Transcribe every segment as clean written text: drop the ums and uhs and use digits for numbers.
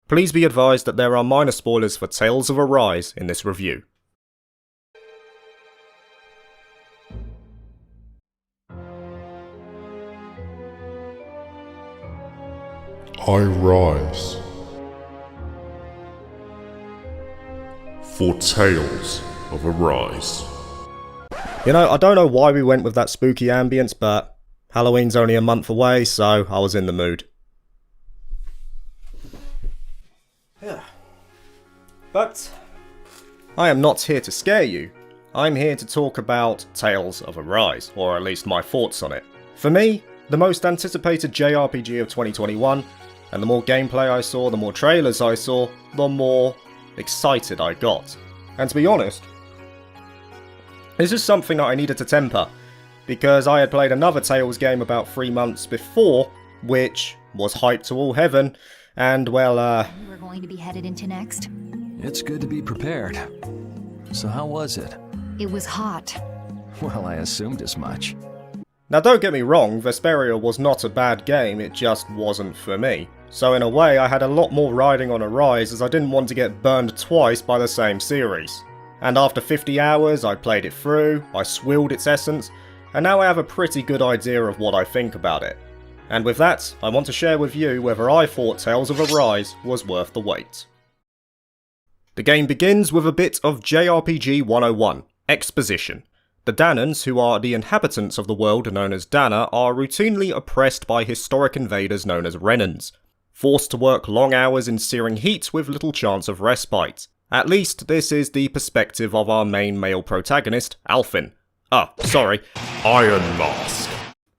Please be advised that there are minor spoilers for Tales of Arise in this review. I rise for Tales of Arise. You know, I don't know why we went with that spooky ambience, but Halloween's only a month away, so I was in the mood. But I am not here to scare you. I'm here to talk about Tales of Arise, or at least my thoughts on it. For me, the most anticipated JRPG of 2021, and the more gameplay I saw, the more trailers I saw, the more excited I got. And to be honest, this is something that I needed to temper, because I had played another Tales game about 3 months before, which was hyped to all heaven, and well, We're going to be headed into next. It's good to be prepared. So how was it? It was hot. Well, I assumed as much. Now don't get me wrong, Vesperia was not a bad game, it just wasn't for me. So in a way I had a lot more riding on Arise as I didn't want to get burned twice by the same series. And after 50 hours I played it through, I swilled its essence, and now I have a pretty good idea of what I think about it. And with that, I want to share with you whether I thought Tales of Arise was worth the wait. The game begins with a bit of JRPG 101, exposition. The Danans, who are the inhabitants of the world known as Dana, are routinely oppressed by historic invaders known as Renans, forced to work long hours in searing heat with little chance of respite. At least this is the perspective of our main male protagonist, Alfin. Iron Mask.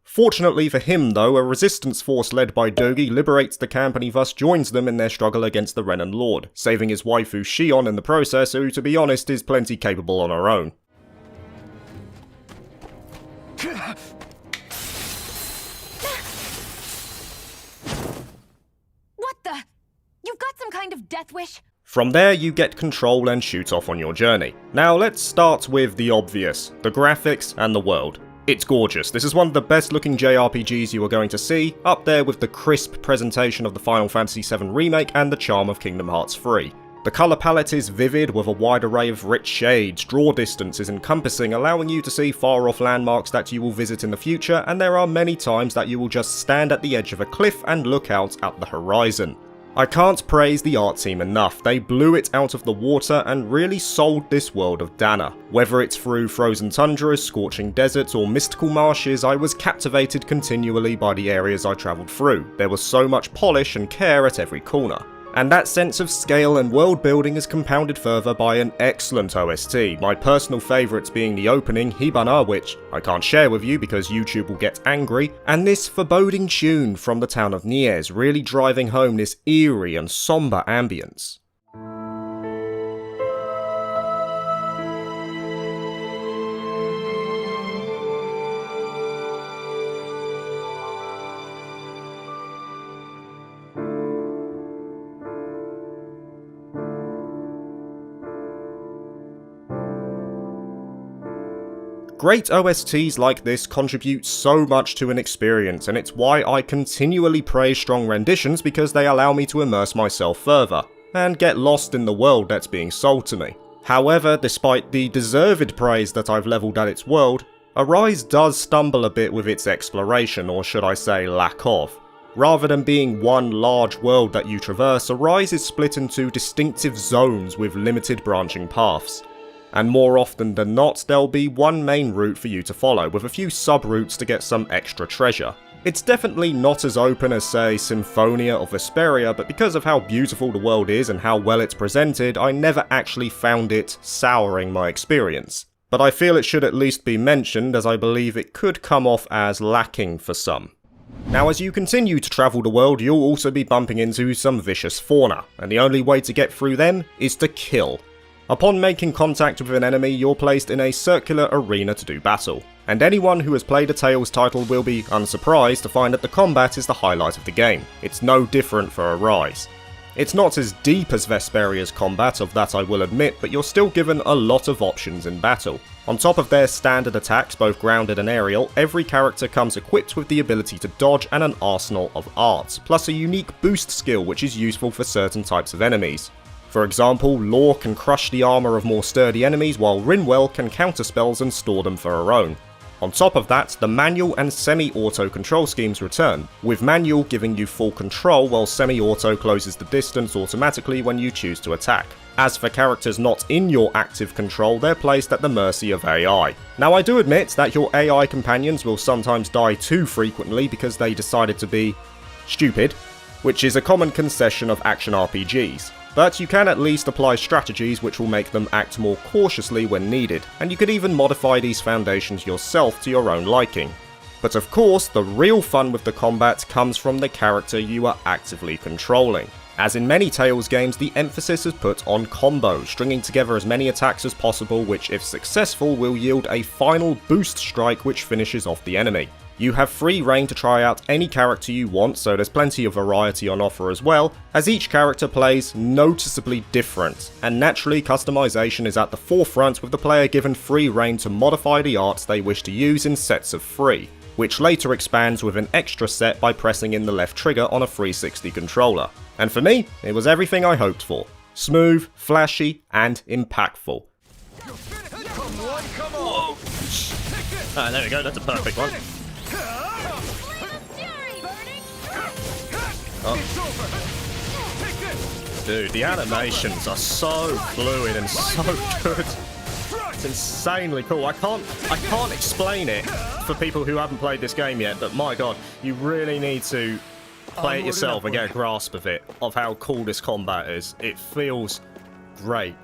Fortunately for him though, a resistance force led by Dogi liberates the camp and he thus joins them in their struggle against the Renan Lord, saving his waifu Shion in the process, who to be honest is plenty capable on her own. What the? You've got some kind of death wish? From there you get control and shoot off on your journey. Now let's start with the obvious, the graphics and the world. It's gorgeous. This is one of the best looking JRPGs you are going to see, up there with the crisp presentation of the Final Fantasy VII Remake and the charm of Kingdom Hearts 3. The colour palette is vivid with a wide array of rich shades, draw distance is encompassing, allowing you to see far off landmarks that you will visit in the future, and there are many times that you will just stand at the edge of a cliff and look out at the horizon. I can't praise the art team enough, they blew it out of the water and really sold this world of Dana. Whether it's through frozen tundras, scorching deserts or mystical marshes, I was captivated continually by the areas I travelled through. There was so much polish and care at every corner. And that sense of scale and world building is compounded further by an excellent OST, my personal favourites being the opening, Hibana, which I can't share with you because YouTube will get angry, and this foreboding tune from the town of Nies, really driving home this eerie and sombre ambience. Great OSTs like this contribute so much to an experience, and it's why I continually praise strong renditions because they allow me to immerse myself further, and get lost in the world that's being sold to me. However, despite the deserved praise that I've levelled at its world, Arise does stumble a bit with its exploration, or should I say lack of. Rather than being one large world that you traverse, Arise is split into distinctive zones with limited branching paths. And more often than not, there'll be one main route for you to follow, with a few sub-routes to get some extra treasure. It's definitely not as open as, say, Symphonia or Vesperia, but because of how beautiful the world is and how well it's presented, I never actually found it souring my experience. But I feel it should at least be mentioned, as I believe it could come off as lacking for some. Now, as you continue to travel the world, you'll also be bumping into some vicious fauna, and the only way to get through them is to kill. Upon making contact with an enemy, you're placed in a circular arena to do battle, and anyone who has played a Tales title will be unsurprised to find that the combat is the highlight of the game. It's no different for Arise. It's not as deep as Vesperia's combat, of that I will admit, but you're still given a lot of options in battle. On top of their standard attacks, both grounded and aerial, every character comes equipped with the ability to dodge and an arsenal of arts, plus a unique boost skill which is useful for certain types of enemies. For example, Law can crush the armor of more sturdy enemies, while Rainfall can counter spells and store them for her own. On top of that, the manual and semi-auto control schemes return, with manual giving you full control while semi-auto closes the distance automatically when you choose to attack. As for characters not in your active control, they're placed at the mercy of AI. Now I do admit that your AI companions will sometimes die too frequently because they decided to be stupid, which is a common concession of action RPGs. But you can at least apply strategies which will make them act more cautiously when needed, and you could even modify these foundations yourself to your own liking. But of course, the real fun with the combat comes from the character you are actively controlling. As in many Tales games, the emphasis is put on combos, stringing together as many attacks as possible which, if successful, will yield a final boost strike which finishes off the enemy. You have free reign to try out any character you want, so there's plenty of variety on offer as well, as each character plays noticeably different, and naturally customization is at the forefront, with the player given free reign to modify the arts they wish to use in sets of 3, which later expands with an extra set by pressing in the left trigger on a 360 controller. And for me, it was everything I hoped for. Smooth, flashy, and impactful. Ah, there we go, that's a perfect one. Oh. Dude, the animations are so fluid and so good. It's insanely cool. I can't explain it for people who haven't played this game yet, but my god, you really need to play it yourself and get a grasp of it, of how cool this combat is. It feels great.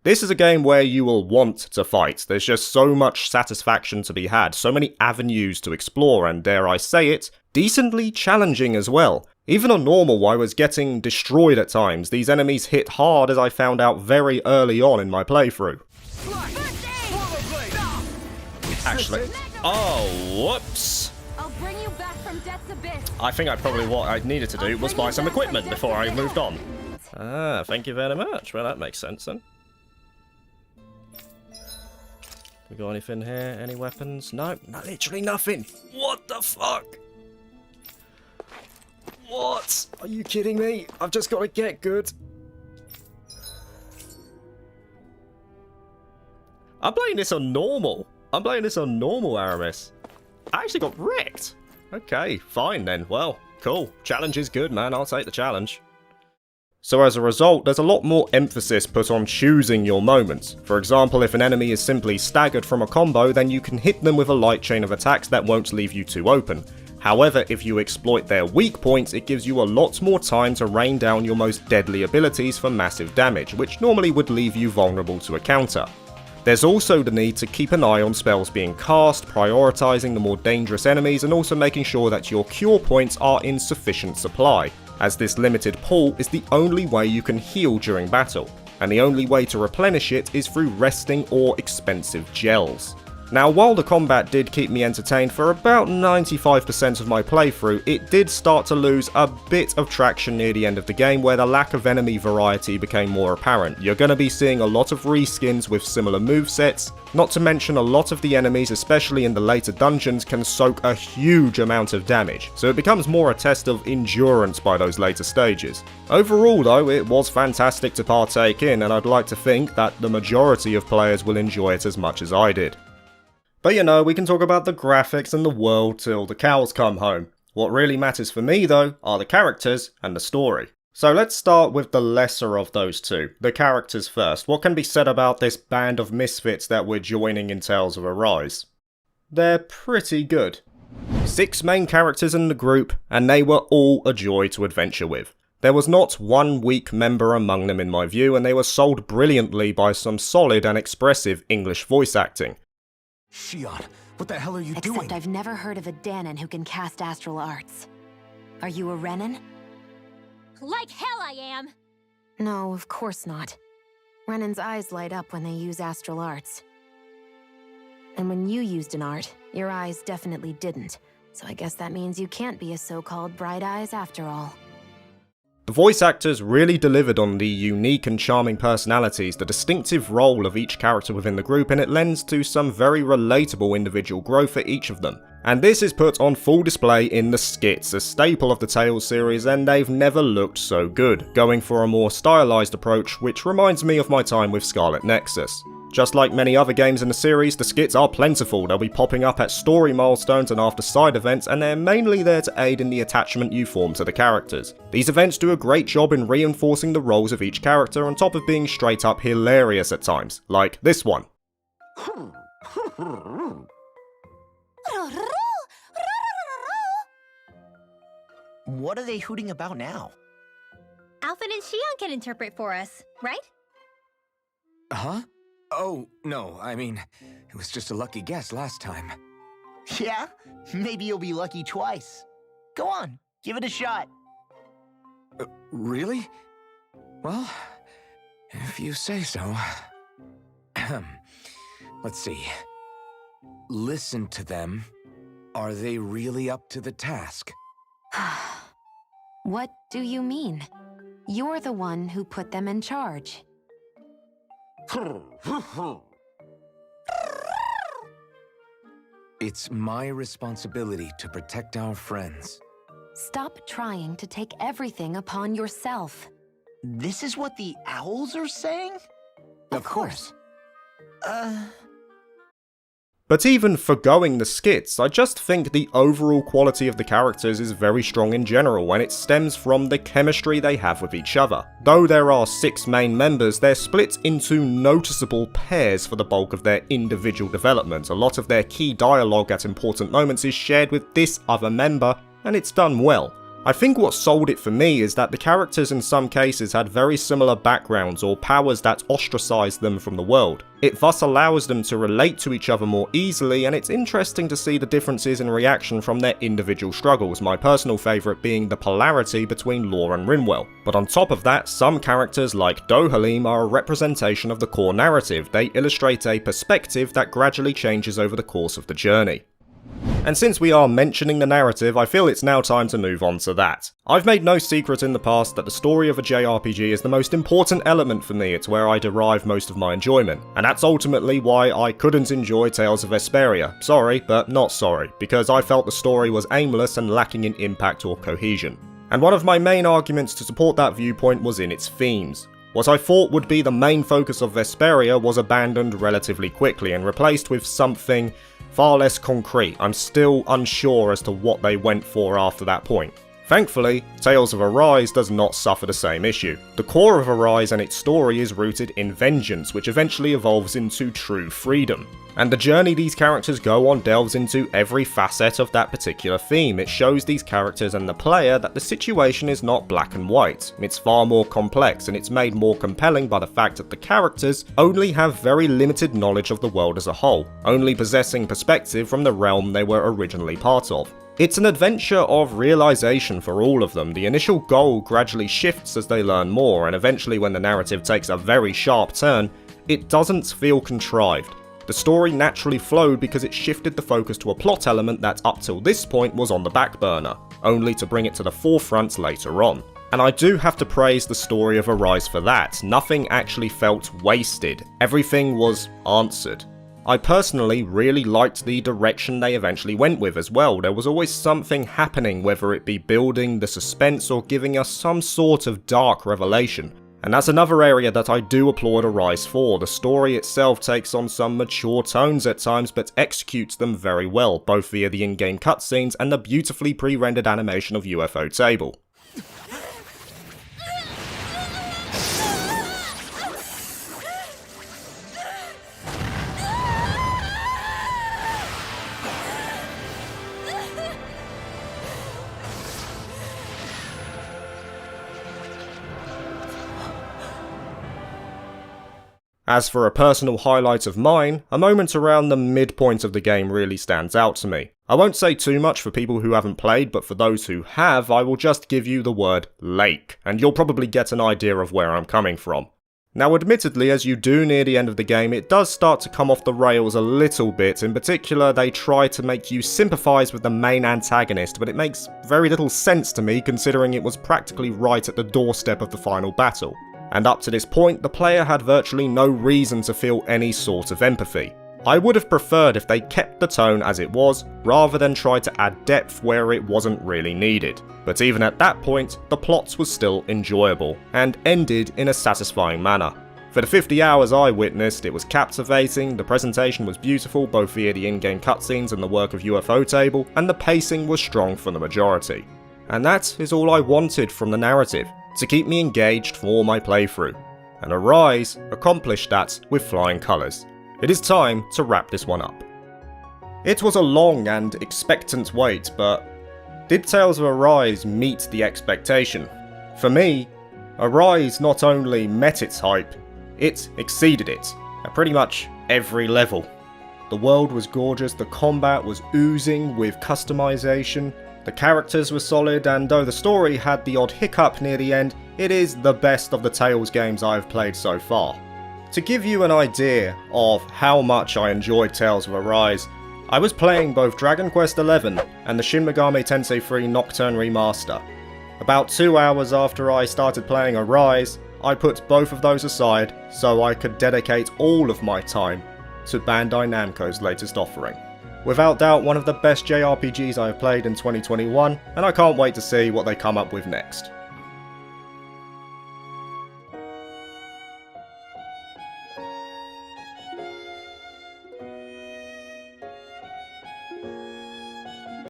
This is a game where you will want to fight. There's just so much satisfaction to be had, so many avenues to explore, and dare I say it, decently challenging as well. Even on normal, I was getting destroyed at times. These enemies hit hard, as I found out very early on in my playthrough. Actually, oh, whoops. I'll bring you back from death's abyss. I think what I needed to do was buy some equipment before I moved on. Ah, thank you very much. Well, that makes sense then. We got anything here? Any weapons? No, literally nothing. What the fuck? What? Are you kidding me? I've just got to get good. I'm playing this on normal. Aramis. I actually got wrecked. Okay, fine then. Well, cool. Challenge is good, man. I'll take the challenge. So as a result, there's a lot more emphasis put on choosing your moments. For example, if an enemy is simply staggered from a combo, then you can hit them with a light chain of attacks that won't leave you too open. However, if you exploit their weak points, it gives you a lot more time to rain down your most deadly abilities for massive damage, which normally would leave you vulnerable to a counter. There's also the need to keep an eye on spells being cast, prioritising the more dangerous enemies, and also making sure that your cure points are in sufficient supply, as this limited pool is the only way you can heal during battle, and the only way to replenish it is through resting or expensive gels. Now, while the combat did keep me entertained for about 95% of my playthrough, it did start to lose a bit of traction near the end of the game, where the lack of enemy variety became more apparent. You're going to be seeing a lot of reskins with similar movesets, not to mention a lot of the enemies, especially in the later dungeons, can soak a huge amount of damage, so it becomes more a test of endurance by those later stages. Overall though, it was fantastic to partake in, and I'd like to think that the majority of players will enjoy it as much as I did. But you know, we can talk about the graphics and the world till the cows come home. What really matters for me though are the characters and the story. So let's start with the lesser of those two, the characters first. What can be said about this band of misfits that we're joining in Tales of Arise? They're pretty good. 6 main characters in the group, and they were all a joy to adventure with. There was not one weak member among them in my view, and they were sold brilliantly by some solid and expressive English voice acting. Shion, what the hell are you doing? Except I've never heard of a Danon who can cast astral arts. Are you a Renin? Like hell I am! No, of course not. Renin's eyes light up when they use astral arts. And when you used an art, your eyes definitely didn't. So I guess that means you can't be a so-called bright eyes after all. The voice actors really delivered on the unique and charming personalities, the distinctive role of each character within the group, and it lends to some very relatable individual growth for each of them. And this is put on full display in the skits, a staple of the Tales series, and they've never looked so good, going for a more stylized approach, which reminds me of my time with Scarlet Nexus. Just like many other games in the series, the skits are plentiful. They'll be popping up at story milestones and after side events, and they're mainly there to aid in the attachment you form to the characters. These events do a great job in reinforcing the roles of each character on top of being straight up hilarious at times, like this one. What are they hooting about now? Alphen and Xion can interpret for us, right? Huh? Oh, no, I mean, it was just a lucky guess last time. Yeah? Maybe you'll be lucky twice. Go on, give it a shot. Really? Well, if you say so. Let's see. Listen to them. Are they really up to the task? What do you mean? You're the one who put them in charge. It's my responsibility to protect our friends. Stop trying to take everything upon yourself. This is what the owls are saying? Of course. But even forgoing the skits, I just think the overall quality of the characters is very strong in general, and it stems from the chemistry they have with each other. Though there are 6 main members, they're split into noticeable pairs for the bulk of their individual development. A lot of their key dialogue at important moments is shared with this other member, and it's done well. I think what sold it for me is that the characters in some cases had very similar backgrounds or powers that ostracized them from the world. It thus allows them to relate to each other more easily, and it's interesting to see the differences in reaction from their individual struggles, my personal favourite being the polarity between Law and Rainfall. But on top of that, some characters like Dohalim are a representation of the core narrative. They illustrate a perspective that gradually changes over the course of the journey. And since we are mentioning the narrative, I feel it's now time to move on to that. I've made no secret in the past that the story of a JRPG is the most important element for me. It's where I derive most of my enjoyment, and that's ultimately why I couldn't enjoy Tales of Vesperia. Sorry, but not sorry, because I felt the story was aimless and lacking in impact or cohesion. And one of my main arguments to support that viewpoint was in its themes. What I thought would be the main focus of Vesperia was abandoned relatively quickly and replaced with something far less concrete. I'm still unsure as to what they went for after that point. Thankfully, Tales of Arise does not suffer the same issue. The core of Arise and its story is rooted in vengeance, which eventually evolves into true freedom. And the journey these characters go on delves into every facet of that particular theme. It shows these characters and the player that the situation is not black and white. It's far more complex, and it's made more compelling by the fact that the characters only have very limited knowledge of the world as a whole, only possessing perspective from the realm they were originally part of. It's an adventure of realization for all of them. The initial goal gradually shifts as they learn more, and eventually when the narrative takes a very sharp turn, it doesn't feel contrived. The story naturally flowed because it shifted the focus to a plot element that up till this point was on the back burner, only to bring it to the forefront later on. And I do have to praise the story of Arise for that. Nothing actually felt wasted. Everything was answered. I personally really liked the direction they eventually went with as well. There was always something happening, whether it be building the suspense or giving us some sort of dark revelation. And that's another area that I do applaud Arise for. The story itself takes on some mature tones at times, but executes them very well, both via the in-game cutscenes and the beautifully pre-rendered animation of UFO Table. As for a personal highlight of mine, a moment around the midpoint of the game really stands out to me. I won't say too much for people who haven't played, but for those who have, I will just give you the word lake, and you'll probably get an idea of where I'm coming from. Now admittedly, as you do near the end of the game, it does start to come off the rails a little bit. In particular, they try to make you sympathise with the main antagonist, but it makes very little sense to me considering it was practically right at the doorstep of the final battle. And up to this point, the player had virtually no reason to feel any sort of empathy. I would have preferred if they kept the tone as it was, rather than try to add depth where it wasn't really needed. But even at that point, the plots was still enjoyable, and ended in a satisfying manner. For the 50 hours I witnessed, it was captivating, the presentation was beautiful both via the in-game cutscenes and the work of UFO Table, and the pacing was strong for the majority. And that is all I wanted from the narrative, to keep me engaged for my playthrough. And Arise accomplished that with flying colours. It is time to wrap this one up. It was a long and expectant wait, but did Tales of Arise meet the expectation? For me, Arise not only met its hype, it exceeded it at pretty much every level. The world was gorgeous, the combat was oozing with customization, the characters were solid, and though the story had the odd hiccup near the end, it is the best of the Tales games I've played so far. To give you an idea of how much I enjoyed Tales of Arise, I was playing both Dragon Quest XI and the Shin Megami Tensei 3 Nocturne Remaster. About 2 hours after I started playing Arise, I put both of those aside so I could dedicate all of my time to Bandai Namco's latest offering. Without doubt one of the best JRPGs I have played in 2021, and I can't wait to see what they come up with next.